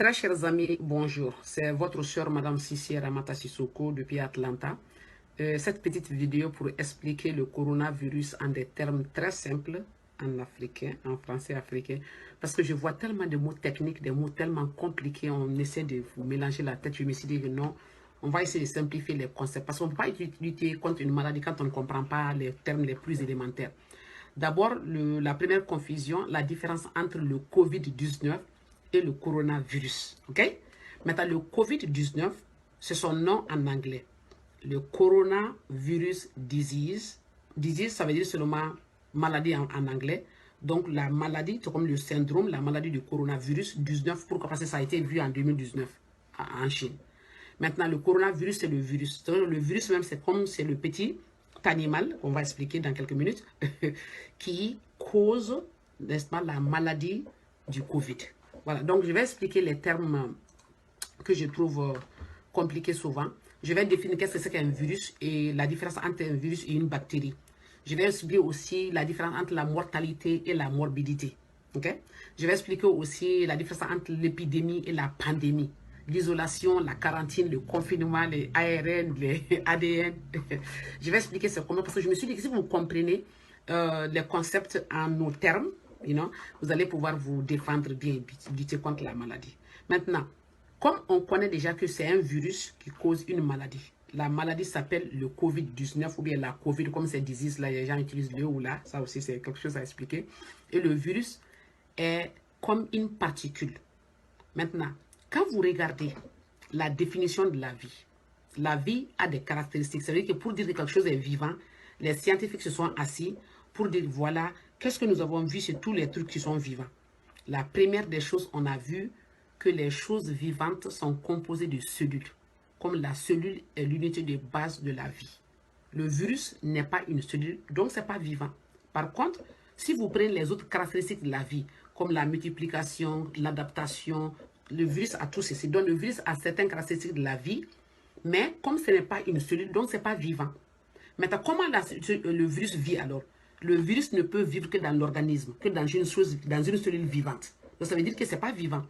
Très chers amis, bonjour. C'est votre sœur Madame Sissi Ramata Sissoko depuis Atlanta. Cette petite vidéo pour expliquer le coronavirus en des termes très simples, en africain, en français africain, parce que je vois tellement de mots techniques, des mots tellement compliqués, on essaie de vous mélanger la tête. Je me suis dit que non, on va essayer de simplifier les concepts, parce qu'on ne peut pas lutter contre une maladie quand on ne comprend pas les termes les plus élémentaires. D'abord, la première confusion, la différence entre le COVID-19 et le coronavirus. Ok? Maintenant, le COVID-19, c'est son nom en anglais. Le coronavirus disease. Disease, ça veut dire seulement maladie en anglais. Donc, la maladie, c'est comme le syndrome, la maladie du coronavirus 19. Pourquoi? Parce que ça a été vu en 2019 en Chine. Maintenant, le coronavirus, c'est le virus. Le virus même, c'est comme c'est le petit animal, on va expliquer dans quelques minutes, qui cause, n'est-ce pas, la maladie du Covid. Voilà, donc je vais expliquer les termes que je trouve compliqués souvent. Je vais définir qu'est-ce que c'est qu'un virus et la différence entre un virus et une bactérie. Je vais expliquer aussi la différence entre la mortalité et la morbidité. Okay? Je vais expliquer aussi la différence entre l'épidémie et la pandémie. L'isolation, la quarantaine, le confinement, les ARN, les ADN. Je vais expliquer ça comment, parce que je me suis dit que si vous comprenez les concepts en nos termes, vous allez pouvoir vous défendre bien et lutter contre la maladie. Maintenant, comme on connaît déjà que c'est un virus qui cause une maladie, la maladie s'appelle le COVID-19 ou bien la COVID, comme c'est disease, là, les gens utilisent le ou là, ça aussi c'est quelque chose à expliquer. Et le virus est comme une particule. Maintenant, quand vous regardez la définition de la vie a des caractéristiques. Ça veut dire que pour dire que quelque chose est vivant, les scientifiques se sont assis pour dire, voilà, qu'est-ce que nous avons vu sur tous les trucs qui sont vivants. La première des choses, on a vu que les choses vivantes sont composées de cellules, comme la cellule est l'unité de base de la vie. Le virus n'est pas une cellule, donc ce n'est pas vivant. Par contre, si vous prenez les autres caractéristiques de la vie, comme la multiplication, l'adaptation, le virus a tout ceci. Donc le virus a certaines caractéristiques de la vie, mais comme ce n'est pas une cellule, donc ce n'est pas vivant. Maintenant, comment le virus vit alors? Le virus ne peut vivre que dans l'organisme, que dans une cellule vivante. Donc ça veut dire que ce n'est pas vivant.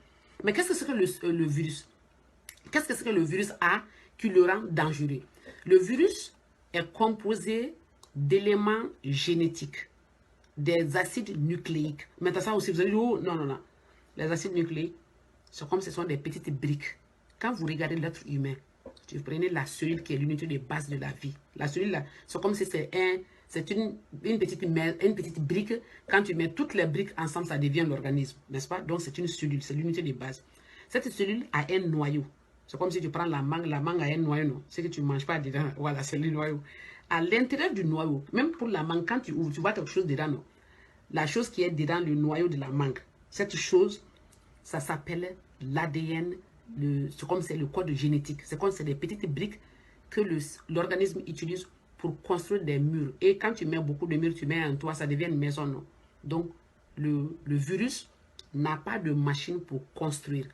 Mais qu'est-ce que c'est que le virus? Qu'est-ce que c'est que le virus a qui le rend dangereux? Le virus est composé d'éléments génétiques, des acides nucléiques. Maintenant, ça aussi, vous allez dire, oh, non, non, non. Les acides nucléiques, c'est comme ce sont des petites briques. Quand vous regardez l'être humain, vous prenez la cellule qui est l'unité de base de la vie. La cellule, c'est comme si c'est une petite brique. Quand tu mets toutes les briques ensemble, ça devient l'organisme, n'est-ce pas? Donc, c'est une cellule, c'est l'unité de base. Cette cellule a un noyau. C'est comme si tu prends la mangue a un noyau, non? C'est que tu ne manges pas dedans. Voilà, c'est le noyau. À l'intérieur du noyau, même pour la mangue, quand tu ouvres, tu vois quelque chose dedans, non? La chose qui est dedans le noyau de la mangue, cette chose, ça s'appelle l'ADN. C'est comme c'est le code génétique. C'est comme c'est des petites briques que l'organisme utilise pour construire des murs. Et quand tu mets beaucoup de murs, tu mets un toit, ça devient une maison, non? Donc, le virus n'a pas de machine pour construire.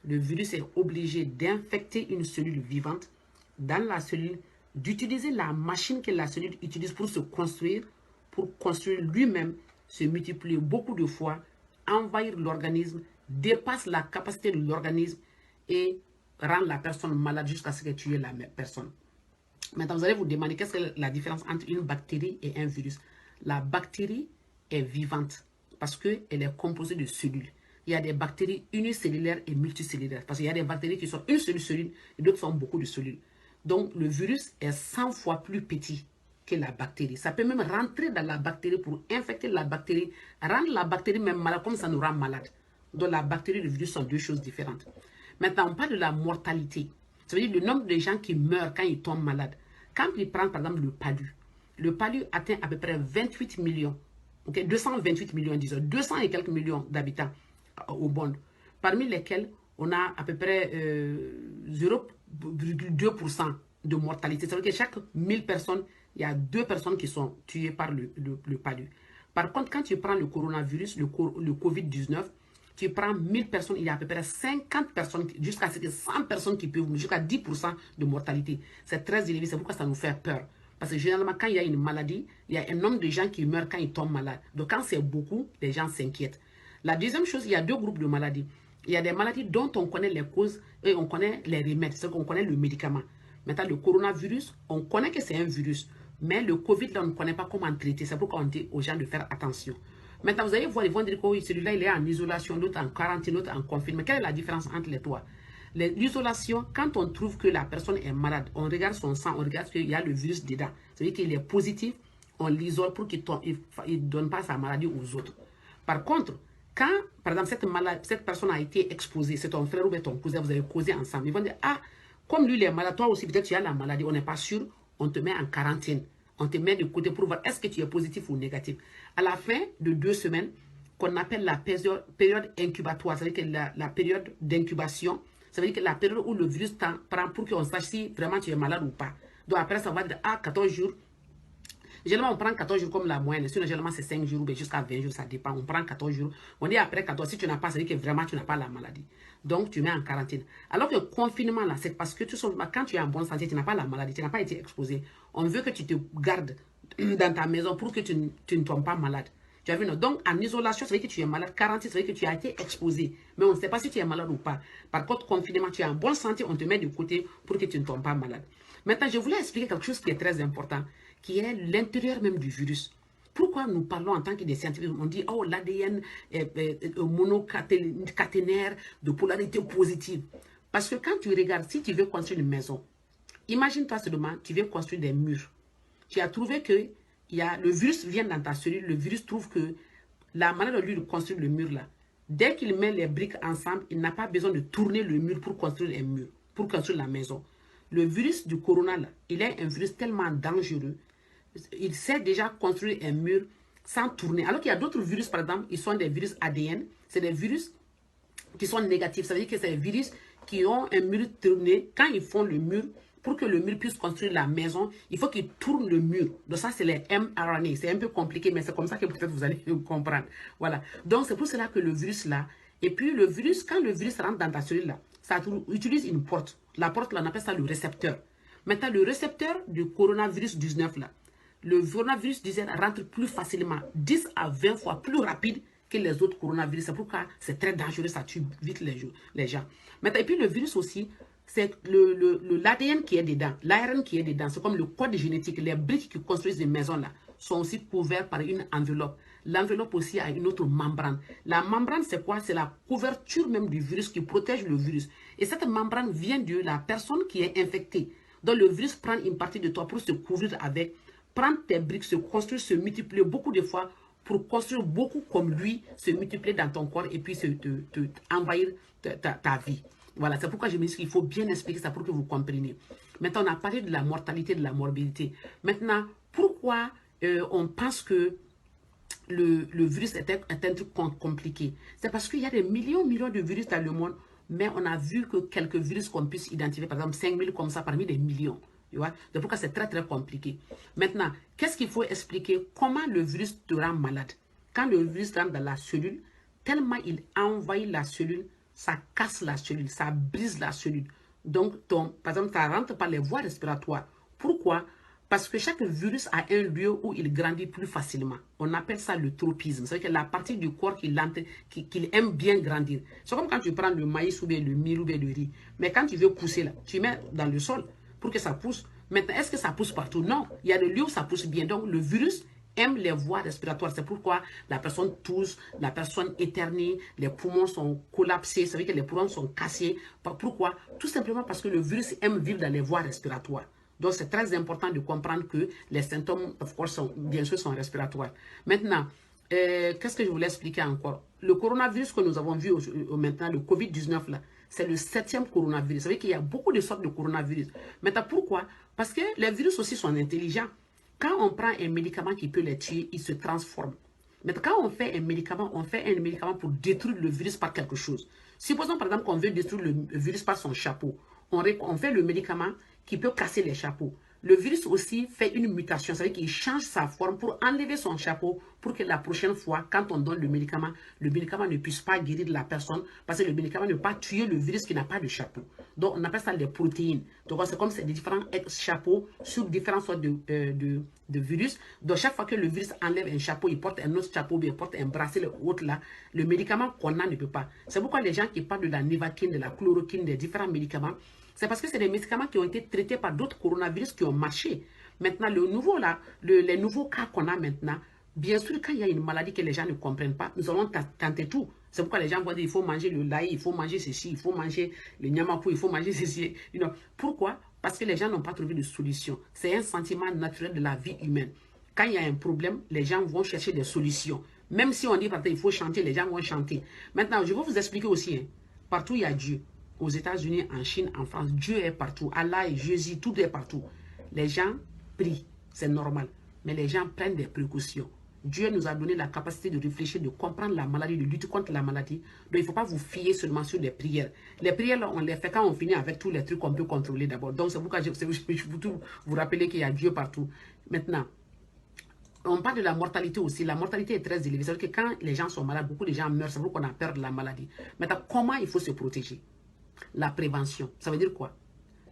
Le virus est obligé d'infecter une cellule vivante dans la cellule, d'utiliser la machine que la cellule utilise pour se construire, pour construire lui-même, se multiplier beaucoup de fois, envahir l'organisme, dépasse la capacité de l'organisme et rendre la personne malade jusqu'à ce que tue la personne. Maintenant, vous allez vous demander qu'est-ce que la différence entre une bactérie et un virus. La bactérie est vivante parce qu'elle est composée de cellules. Il y a des bactéries unicellulaires et multicellulaires. Parce qu'il y a des bactéries qui sont une seule cellule et d'autres sont beaucoup de cellules. Donc, le virus est 100 fois plus petit que la bactérie. Ça peut même rentrer dans la bactérie pour infecter la bactérie, rendre la bactérie même malade, comme ça nous rend malade. Donc, la bactérie et le virus sont deux choses différentes. Maintenant, on parle de la mortalité. Ça veut dire le nombre de gens qui meurent quand ils tombent malades. Quand ils prennent, par exemple, le palu atteint à peu près 28 millions. Okay? 228 millions, disons. 200 et quelques millions d'habitants au monde. Parmi lesquels, on a à peu près 0,2% de mortalité. Ça veut dire que chaque 1000 personnes, il y a 2 personnes qui sont tuées par le palu. Par contre, quand tu prends le coronavirus, le COVID-19, tu prends 1000 personnes, il y a à peu près 50 personnes, jusqu'à 100 personnes qui peuvent, jusqu'à 10% de mortalité. C'est très élevé, c'est pourquoi ça nous fait peur. Parce que généralement, quand il y a une maladie, il y a un nombre de gens qui meurent quand ils tombent malades. Donc, quand c'est beaucoup, les gens s'inquiètent. La deuxième chose, il y a deux groupes de maladies. Il y a des maladies dont on connaît les causes et on connaît les remèdes, c'est qu'on connaît le médicament. Maintenant, le coronavirus, on connaît que c'est un virus, mais le Covid, là, on ne connaît pas comment traiter. C'est pourquoi on dit aux gens de faire attention. Maintenant, vous allez voir, ils vont dire que oui, celui-là, il est en isolation, l'autre en quarantaine, l'autre en confinement. Quelle est la différence entre les trois? L'isolation, quand on trouve que la personne est malade, on regarde son sang, on regarde qu'il y a le virus dedans. C'est-à-dire qu'il est positif, on l'isole pour qu'il ne donne pas sa maladie aux autres. Par contre, quand, par exemple, cette personne a été exposée, c'est ton frère ou ton cousin, vous avez causé ensemble, ils vont dire, ah, comme lui, il est malade, toi aussi, peut-être tu as la maladie, on n'est pas sûr, on te met en quarantaine. On te met de côté pour voir est-ce que tu es positif ou négatif. À la fin de 2 semaines, qu'on appelle la période incubatoire, c'est-à-dire que la période d'incubation, ça veut dire que la période où le virus prend pour qu'on sache si vraiment tu es malade ou pas. Donc après, ça va dire, ah, 14 jours. Généralement, on prend 14 jours comme la moyenne. Sinon, généralement, c'est 5 jours ou jusqu'à 20 jours, ça dépend. On prend 14 jours. On dit après 14, si tu n'as pas, ça veut dire que vraiment, tu n'as pas la maladie. Donc, tu mets en quarantaine. Alors que le confinement, là, c'est parce que quand tu es en bonne santé, tu n'as pas la maladie, tu n'as pas été exposé. On veut que tu te gardes dans ta maison pour que tu ne tombes pas malade. Tu as vu, non? Donc, en isolation, ça veut dire que tu es malade. Quarantaine, ça veut dire que tu as été exposé. Mais on ne sait pas si tu es malade ou pas. Par contre, confinement, tu es en bonne santé, on te met de côté pour que tu ne tombes pas malade. Maintenant, je voulais expliquer quelque chose qui est très important, qui est l'intérieur même du virus. Pourquoi nous parlons en tant que des scientifiques? On dit, oh, l'ADN monocaténaire de polarité positive. Parce que quand tu regardes, si tu veux construire une maison, imagine-toi seulement, tu veux construire des murs. Tu as trouvé que le virus vient dans ta cellule, le virus trouve que la manière de lui construire le mur là, dès qu'il met les briques ensemble, il n'a pas besoin de tourner le mur pour construire un mur, pour construire la maison. Le virus du corona là, il est un virus tellement dangereux, il sait déjà construire un mur sans tourner. Alors qu'il y a d'autres virus, par exemple, ils sont des virus ADN, c'est des virus qui sont négatifs. Ça veut dire que c'est des virus qui ont un mur tourné. Quand ils font le mur, pour que le mur puisse construire la maison, il faut qu'ils tournent le mur. Donc ça, c'est les mRNA. C'est un peu compliqué, mais c'est comme ça que peut-être vous allez comprendre. Voilà. Donc c'est pour cela que le virus là, et puis le virus, quand le virus rentre dans ta cellule là, ça utilise une porte. La porte là, on appelle ça le récepteur. Maintenant, le récepteur du coronavirus 19 là, le coronavirus 19 rentre plus facilement, 10 à 20 fois plus rapide que les autres coronavirus. C'est pourquoi c'est très dangereux, ça tue vite les gens. Maintenant, et puis le virus aussi, c'est l'ADN qui est dedans, l'ARN qui est dedans. C'est comme le code génétique. Les briques qui construisent des maisons là sont aussi couvertes par une enveloppe. L'enveloppe aussi a une autre membrane. La membrane, c'est quoi? C'est la couverture même du virus qui protège le virus. Et cette membrane vient de la personne qui est infectée. Donc le virus prend une partie de toi pour se couvrir avec, prendre tes briques, se construire, se multiplier beaucoup de fois pour construire beaucoup comme lui, se multiplier dans ton corps et puis envahir ta vie. Voilà, c'est pourquoi je me dis qu'il faut bien expliquer ça pour que vous compreniez. Maintenant, on a parlé de la mortalité, de la morbidité. Maintenant, pourquoi on pense que le virus est un truc compliqué? C'est parce qu'il y a des millions de virus dans le monde, mais on a vu que quelques virus qu'on puisse identifier, par exemple 5000 comme ça, parmi des millions. C'est pourquoi c'est très compliqué. Maintenant, qu'est-ce qu'il faut expliquer? Comment le virus te rend malade? Quand le virus rentre dans la cellule, tellement il envahit la cellule, ça casse la cellule, ça brise la cellule. Donc, par exemple, ça rentre par les voies respiratoires. Pourquoi? Parce que chaque virus a un lieu où il grandit plus facilement. On appelle ça le tropisme. C'est-à-dire que la partie du corps qu'il aime bien grandir. C'est comme quand tu prends le maïs ou bien le mil ou bien le riz. Mais quand tu veux pousser, là, tu mets dans le sol pour que ça pousse. Maintenant, est-ce que ça pousse partout? Non. Il y a des lieux où ça pousse bien. Donc, le virus aime les voies respiratoires. C'est pourquoi la personne tousse, la personne éternue, les poumons sont collapsés, ça veut dire que les poumons sont cassés. Pourquoi? Tout simplement parce que le virus aime vivre dans les voies respiratoires. Donc, c'est très important de comprendre que les symptômes, of course, bien sûr, sont respiratoires. Maintenant, qu'est-ce que je voulais expliquer encore? Le coronavirus que nous avons vu maintenant, le COVID-19, là, c'est le 7e coronavirus. Ça veut dire qu'il y a beaucoup de sortes de coronavirus. Maintenant, pourquoi? Parce que les virus aussi sont intelligents. Quand on prend un médicament qui peut les tuer, ils se transforment. Mais quand on fait un médicament pour détruire le virus par quelque chose. Supposons par exemple qu'on veut détruire le virus par son chapeau. On fait le médicament qui peut casser les chapeaux. Le virus aussi fait une mutation, c'est-à-dire qu'il change sa forme pour enlever son chapeau pour que la prochaine fois, quand on donne le médicament ne puisse pas guérir la personne parce que le médicament ne peut pas tuer le virus qui n'a pas de chapeau. Donc, on appelle ça les protéines. Donc, c'est comme c'est des différents chapeaux sur différentes sortes de virus. Donc, chaque fois que le virus enlève un chapeau, il porte un autre chapeau, il porte un bracelet ou autre là, le médicament qu'on a ne peut pas. C'est pourquoi les gens qui parlent de la Nivaquine, de la chloroquine, des différents médicaments, c'est parce que c'est des médicaments qui ont été traités par d'autres coronavirus qui ont marché. Maintenant, le nouveau là, les nouveaux cas qu'on a maintenant, bien sûr, quand il y a une maladie que les gens ne comprennent pas, nous allons tenter tout. C'est pourquoi les gens vont dire il faut manger le laï, il faut manger ceci, il faut manger le nyamakou, il faut manger ceci. Pourquoi? Parce que les gens n'ont pas trouvé de solution. C'est un sentiment naturel de la vie humaine. Quand il y a un problème, les gens vont chercher des solutions. Même si on dit par exemple, il faut chanter, les gens vont chanter. Maintenant, je vais vous expliquer aussi. Partout, il y a Dieu. Aux États-Unis, en Chine, en France, Dieu est partout. Allah et Jésus, tout est partout. Les gens prient, c'est normal. Mais les gens prennent des précautions. Dieu nous a donné la capacité de réfléchir, de comprendre la maladie, de lutter contre la maladie. Donc, il ne faut pas vous fier seulement sur les prières. Les prières, là, on les fait quand on finit avec tous les trucs qu'on peut contrôler d'abord. Donc, c'est pourquoi je vous rappeler qu'il y a Dieu partout. Maintenant, on parle de la mortalité aussi. La mortalité est très élevée. C'est-à-dire que quand les gens sont malades, beaucoup de gens meurent. C'est pourquoi on a peur de la maladie. Maintenant, comment il faut se protéger? La prévention, ça veut dire quoi?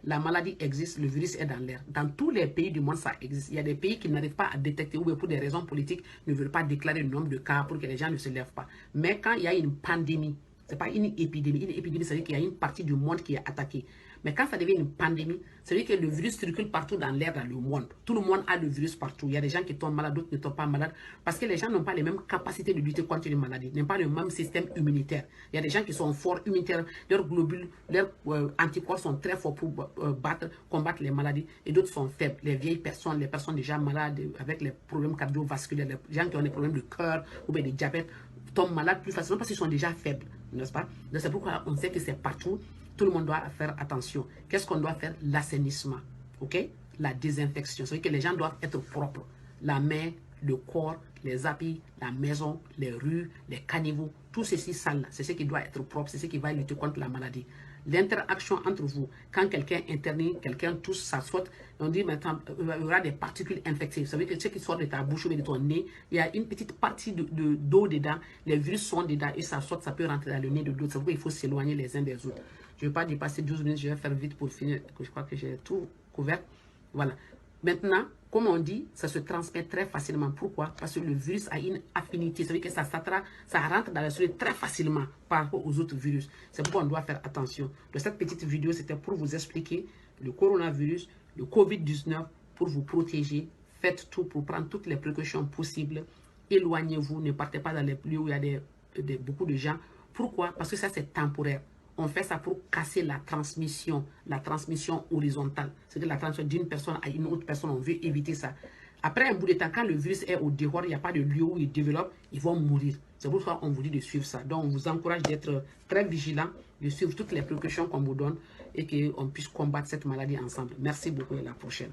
La maladie existe, le virus est dans l'air. Dans tous les pays du monde, ça existe. Il y a des pays qui n'arrivent pas à détecter ou pour des raisons politiques ne veulent pas déclarer le nombre de cas pour que les gens ne se lèvent pas. Mais quand il y a une pandémie, ce n'est pas une épidémie. Une épidémie, ça veut dire qu'il y a une partie du monde qui est attaquée. Mais quand ça devient une pandémie, ça veut dire que le virus circule partout dans l'air, dans le monde. Tout le monde a le virus partout. Il y a des gens qui tombent malades, d'autres ne tombent pas malades. Parce que les gens n'ont pas les mêmes capacités de lutter contre une maladie. N'ont pas le même système immunitaire. Il y a des gens qui sont forts immunitaires. Leurs globules, leurs anticorps sont très forts pour combattre les maladies. Et d'autres sont faibles. Les vieilles personnes, les personnes déjà malades avec les problèmes cardiovasculaires, les gens qui ont des problèmes de cœur ou bien de diabète, tombent malades plus facilement parce qu'ils sont déjà faibles. N'est-ce pas? Donc c'est pourquoi on sait que c'est partout. Tout le monde doit faire attention. Qu'est-ce qu'on doit faire? L'assainissement. OK? La désinfection. C'est-à-dire que les gens doivent être propres. La main, le corps, les habits, la maison, les rues, les caniveaux, tout ceci sale, c'est ce qui doit être propre, c'est ce qui va lutter contre la maladie. L'interaction entre vous, quand quelqu'un interne, quelqu'un touche, ça saute, on dit maintenant, il y aura des particules infectées. Ça veut dire que ce qui sort de ta bouche ou de ton nez, il y a une petite partie d'eau dedans, les virus sont dedans et ça saute, ça peut rentrer dans le nez de l'autre. C'est pourquoi il faut s'éloigner les uns des autres. Je ne vais pas dépasser 12 minutes, je vais faire vite pour finir, je crois que j'ai tout couvert. Voilà. Maintenant, comme on dit, ça se transmet très facilement. Pourquoi? Parce que le virus a une affinité. Ça veut dire que ça rentre dans la cellule très facilement par rapport aux autres virus. C'est pourquoi on doit faire attention. Donc, cette petite vidéo, c'était pour vous expliquer le coronavirus, le COVID-19, pour vous protéger. Faites tout pour prendre toutes les précautions possibles. Éloignez-vous, ne partez pas dans les lieux où il y a beaucoup de gens. Pourquoi? Parce que ça, c'est temporaire. On fait ça pour casser la transmission horizontale. C'est-à-dire la transmission d'une personne à une autre personne. On veut éviter ça. Après un bout de temps, quand le virus est au dehors, il n'y a pas de lieu où il développe, ils vont mourir. C'est pour ça qu'on vous dit de suivre ça. Donc, on vous encourage d'être très vigilant, de suivre toutes les précautions qu'on vous donne et qu'on puisse combattre cette maladie ensemble. Merci beaucoup et à la prochaine.